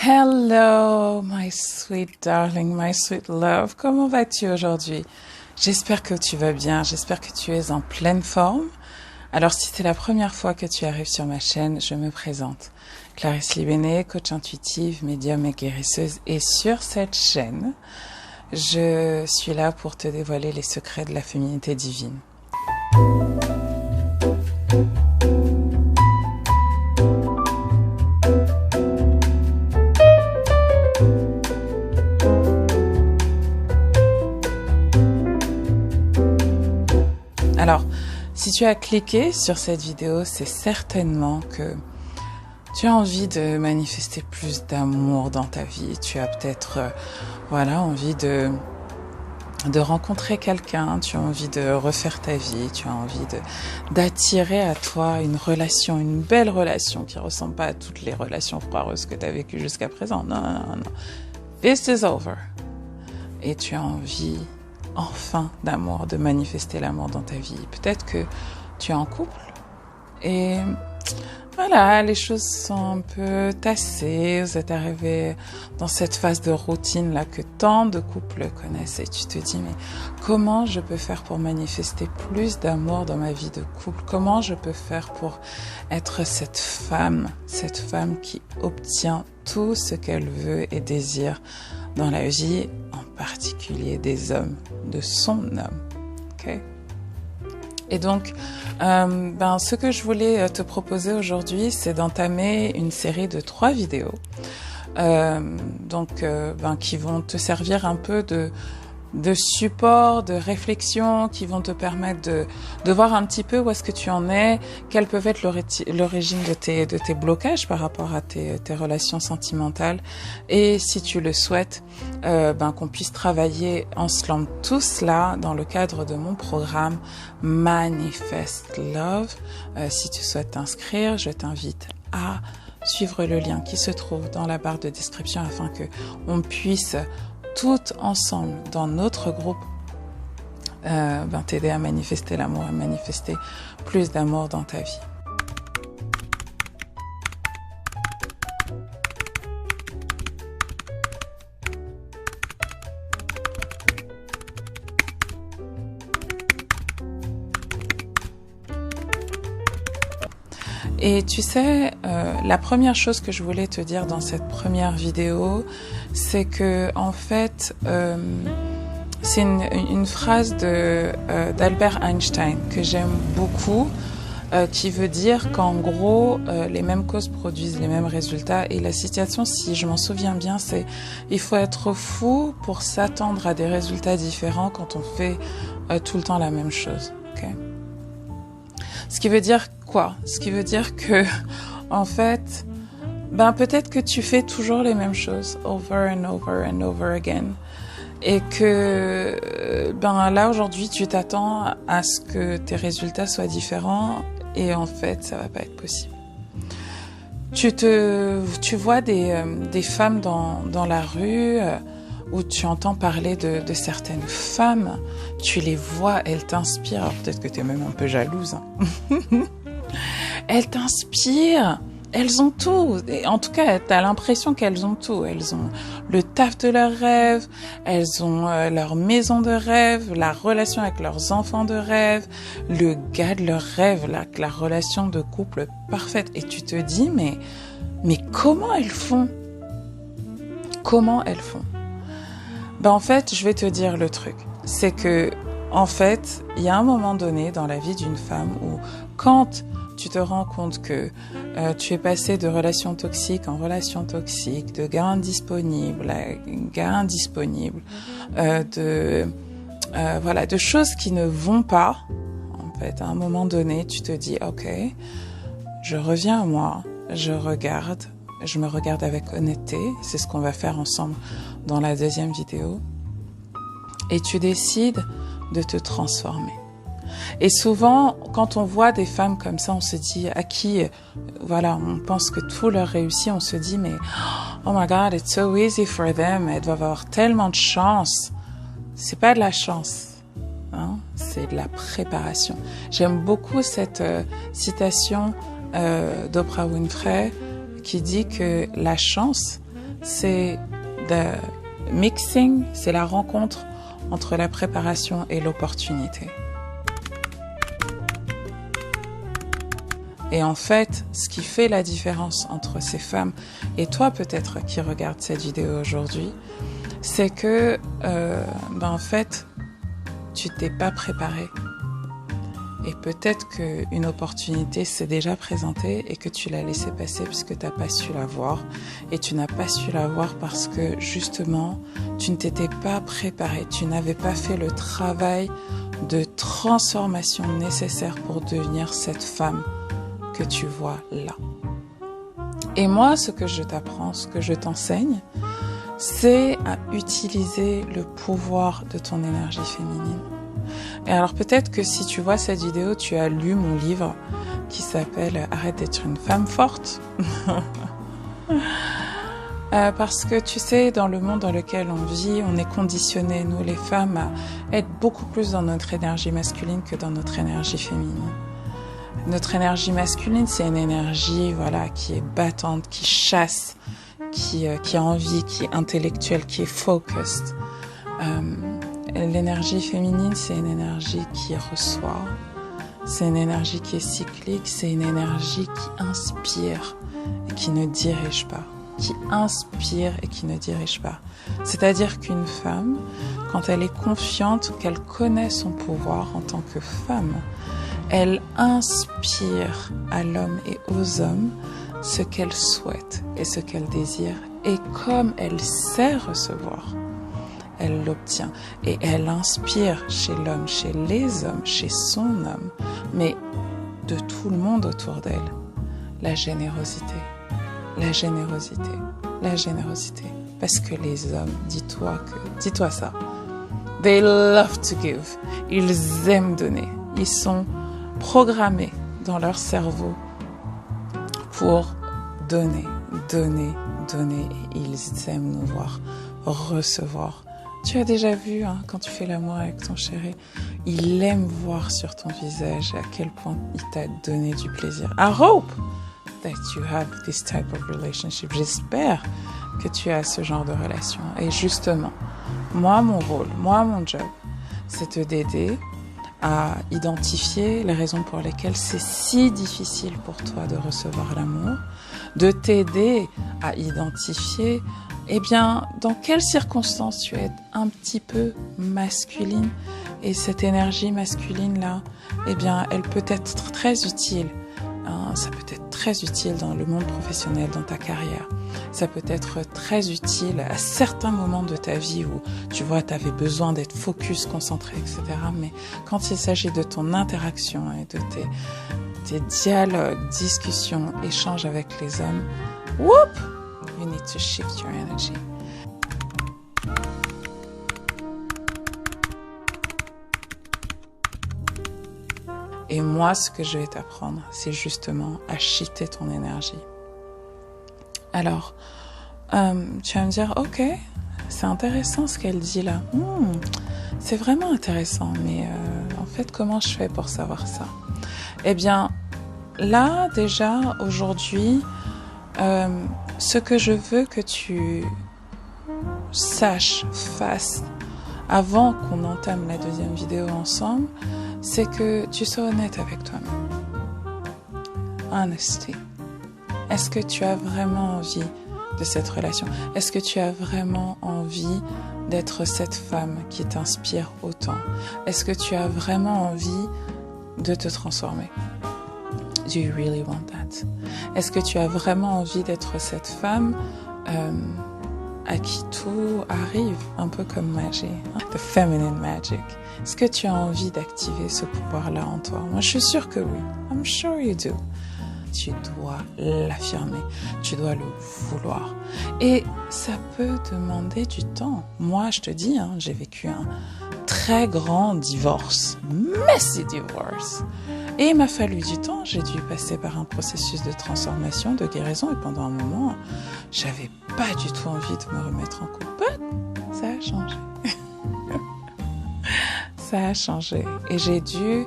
Hello, my sweet darling, my sweet love. Comment vas-tu aujourd'hui? J'espère que tu vas bien, j'espère que tu es en pleine forme. Alors, si c'est la première fois que tu arrives sur ma chaîne, je me présente. Clarisse Libéné, coach intuitive, médium et guérisseuse. Et sur cette chaîne, je suis là pour te dévoiler les secrets de la féminité divine. Alors, si tu as cliqué sur cette vidéo, c'est certainement que tu as envie de manifester plus d'amour dans ta vie. Tu as peut-être, envie de rencontrer quelqu'un. Tu as envie de refaire ta vie. Tu as envie d'attirer à toi une relation, une belle relation qui ressemble pas à toutes les relations foireuses que tu as vécues jusqu'à présent. Non, non, non, non. This is over. Et tu as envie enfin d'amour, de manifester l'amour dans ta vie. Peut-être que tu es en couple et voilà, les choses sont un peu tassées, vous êtes arrivé dans cette phase de routine là que tant de couples connaissent et tu te dis mais comment je peux faire pour manifester plus d'amour dans ma vie de couple? Comment je peux faire pour être cette femme qui obtient tout ce qu'elle veut et désire dans la vie, en particulier des hommes, de son homme. Ok? Et donc, ce que je voulais te proposer aujourd'hui, c'est d'entamer une série de 3 vidéos, qui vont te servir un peu de support, de réflexion, qui vont te permettre de voir un petit peu où est-ce que tu en es, quelle peut être l'origine de tes blocages par rapport à tes relations sentimentales, et si tu le souhaites, qu'on puisse travailler ensemble tout cela dans le cadre de mon programme Manifest Love. Si tu souhaites t'inscrire, je t'invite à suivre le lien qui se trouve dans la barre de description afin que on puisse toutes ensemble dans notre groupe t'aider à manifester l'amour, à manifester plus d'amour dans ta vie. Et tu sais, la première chose que je voulais te dire dans cette première vidéo, c'est que en fait, c'est une phrase d'Albert Einstein que j'aime beaucoup, qui veut dire qu'en gros, les mêmes causes produisent les mêmes résultats. Et la citation, si je m'en souviens bien, c'est « Il faut être fou pour s'attendre à des résultats différents quand on fait tout le temps la même chose. » Okay? Ce qui veut dire quoi? Ce qui veut dire que, en fait, peut-être que tu fais toujours les mêmes choses, over and over and over again. Et que, là, aujourd'hui, tu t'attends à ce que tes résultats soient différents, et en fait, ça va pas être possible. Tu vois des femmes dans la rue, où tu entends parler de certaines femmes, tu les vois, elles t'inspirent. Alors peut-être que tu es même un peu jalouse. Elles t'inspirent, elles ont tout. Et en tout cas, tu as l'impression qu'elles ont tout. Elles ont le taf de leurs rêves, elles ont leur maison de rêve, la relation avec leurs enfants de rêve, le gars de leurs rêves, la relation de couple parfaite. Et tu te dis, mais comment elles font? Comment elles font? En fait, je vais te dire le truc. C'est que, en fait, il y a un moment donné dans la vie d'une femme où, quand tu te rends compte que tu es passé de relations toxiques en relations toxiques, de gars indisponibles à gars indisponibles, de choses qui ne vont pas, en fait, à un moment donné, tu te dis, ok, je reviens à moi, je me regarde avec honnêteté, c'est ce qu'on va faire ensemble dans la deuxième vidéo, et tu décides de te transformer. Et souvent, quand on voit des femmes comme ça, on se dit, à qui, on pense que tout leur réussit, on se dit, mais, oh my God, it's so easy for them, elles doivent avoir tellement de chance. C'est pas de la chance, hein, c'est de la préparation. J'aime beaucoup cette citation d'Oprah Winfrey qui dit que la chance, c'est the mixing, c'est la rencontre entre la préparation et l'opportunité. Et en fait, ce qui fait la différence entre ces femmes et toi peut-être qui regarde cette vidéo aujourd'hui, c'est que, en fait, tu t'es pas préparé. Et peut-être qu'une opportunité s'est déjà présentée et que tu l'as laissée passer puisque tu n'as pas su la voir. Et tu n'as pas su la voir parce que justement, tu ne t'étais pas préparé. Tu n'avais pas fait le travail de transformation nécessaire pour devenir cette femme que tu vois là. Et moi, ce que je t'apprends, ce que je t'enseigne, c'est à utiliser le pouvoir de ton énergie féminine. Et alors peut-être que si tu vois cette vidéo, tu as lu mon livre qui s'appelle « Arrête d'être une femme forte ». Parce que tu sais, dans le monde dans lequel on vit, on est conditionnés, nous les femmes, à être beaucoup plus dans notre énergie masculine que dans notre énergie féminine. Notre énergie masculine, c'est une énergie qui est battante, qui chasse, qui a envie, qui est intellectuelle, qui est focused. L'énergie féminine, c'est une énergie qui reçoit, c'est une énergie qui est cyclique, c'est une énergie qui inspire et qui ne dirige pas, qui inspire et qui ne dirige pas. C'est-à-dire qu'une femme, quand elle est confiante, qu'elle connaît son pouvoir en tant que femme, elle inspire à l'homme et aux hommes ce qu'elle souhaite et ce qu'elle désire. Et comme elle sait recevoir, elle l'obtient. Et elle inspire chez l'homme, chez les hommes, chez son homme, mais de tout le monde autour d'elle, la générosité, la générosité, la générosité. Parce que les hommes, dis-toi ça, they love to give. Ils aiment donner. Ils sont programmés dans leur cerveau pour donner, donner, donner. Et ils aiment nous voir recevoir. Tu as déjà vu, quand tu fais l'amour avec ton chéri, il aime voir sur ton visage à quel point il t'a donné du plaisir. I hope that you have this type of relationship. J'espère que tu as ce genre de relation. Et justement, moi, mon rôle, mon job, c'est d'aider à identifier les raisons pour lesquelles c'est si difficile pour toi de recevoir l'amour, de t'aider à identifier dans quelles circonstances tu es un petit peu masculine et cette énergie masculine-là, elle peut être très utile. Ça peut être très utile dans le monde professionnel, dans ta carrière. Ça peut être très utile à certains moments de ta vie où, tu vois, tu avais besoin d'être focus, concentré, etc. Mais quand il s'agit de ton interaction et de tes dialogues, discussions, échanges avec les hommes, whoop! You need to shift your energy. Et moi, ce que je vais t'apprendre, c'est justement à shifter ton énergie. Alors, tu vas me dire, ok, c'est intéressant ce qu'elle dit là. C'est vraiment intéressant, mais en fait, comment je fais pour savoir ça? Là, déjà, aujourd'hui, ce que je veux que tu saches, fasses, avant qu'on entame la deuxième vidéo ensemble, c'est que tu sois honnête avec toi-même. Honesty. Est-ce que tu as vraiment envie de cette relation? Est-ce que tu as vraiment envie d'être cette femme qui t'inspire autant? Est-ce que tu as vraiment envie de te transformer? Do you really want that? Est-ce que tu as vraiment envie d'être cette femme à qui tout arrive, un peu comme magie, the feminine magic? Est-ce que tu as envie d'activer ce pouvoir-là en toi? Moi, je suis sûre que oui. I'm sure you do. Tu dois l'affirmer, tu dois le vouloir. Et ça peut demander du temps. Moi, je te dis, j'ai vécu un très grand divorce, messy divorce. Et il m'a fallu du temps, j'ai dû passer par un processus de transformation, de guérison. Et pendant un moment, j'avais pas du tout envie de me remettre en couple. Mais ça a changé. Ça a changé. Et j'ai dû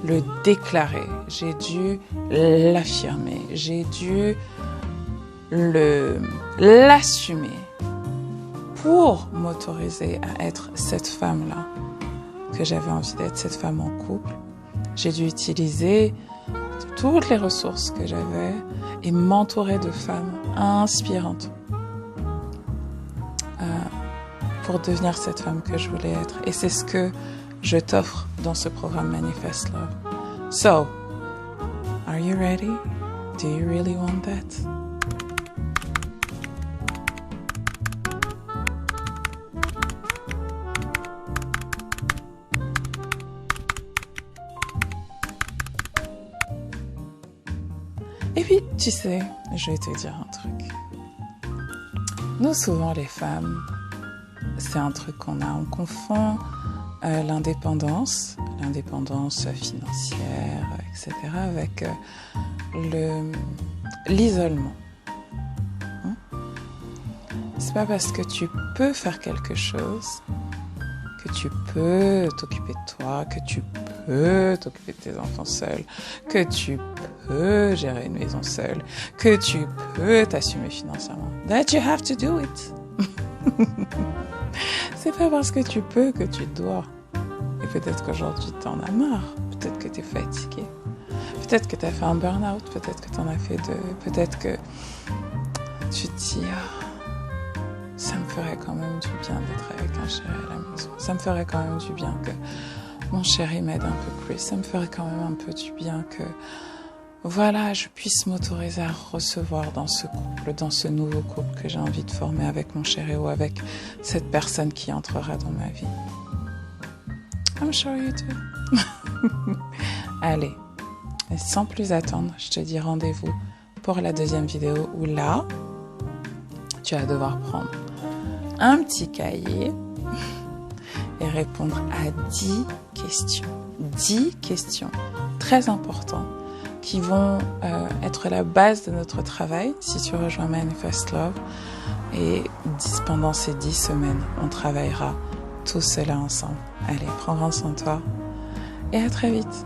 le déclarer, j'ai dû l'affirmer, j'ai dû l'assumer pour m'autoriser à être cette femme-là que j'avais envie d'être, cette femme en couple. J'ai dû utiliser toutes les ressources que j'avais et m'entourer de femmes inspirantes pour devenir cette femme que je voulais être. Et c'est ce que je t'offre dans ce programme Manifest Love. So, are you ready? Do you really want that? Et puis, tu sais, je vais te dire un truc. Nous, souvent, les femmes, c'est un truc qu'on a. On confond l'indépendance financière, etc., avec l'isolement. C'est pas parce que tu peux faire quelque chose que tu peux t'occuper de toi, que tu peux t'occuper de tes enfants seuls, que tu peux gérer une maison seule, que tu peux t'assumer financièrement. That you have to do it. C'est pas parce que tu peux que tu dois. Et peut-être qu'aujourd'hui t'en as marre, peut-être que t'es fatigué, peut-être que t'as fait un burn-out, peut-être que t'en as fait deux, peut-être que tu te dis ça me ferait quand même du bien d'être avec un chéri à la maison, ça me ferait quand même du bien que mon chéri m'aide un peu plus, ça me ferait quand même un peu du bien que voilà, je puisse m'autoriser à recevoir dans ce couple, dans ce nouveau couple que j'ai envie de former avec mon chéri ou avec cette personne qui entrera dans ma vie. I'm sure you do. Allez, et sans plus attendre, je te dis rendez-vous pour la deuxième vidéo où là, tu vas devoir prendre un petit cahier et répondre à 10 questions. 10 questions très importantes qui vont être la base de notre travail si tu rejoins Manifest Love. Et pendant ces 10 semaines, on travaillera tout cela ensemble. Allez, prends grand soin de toi et à très vite.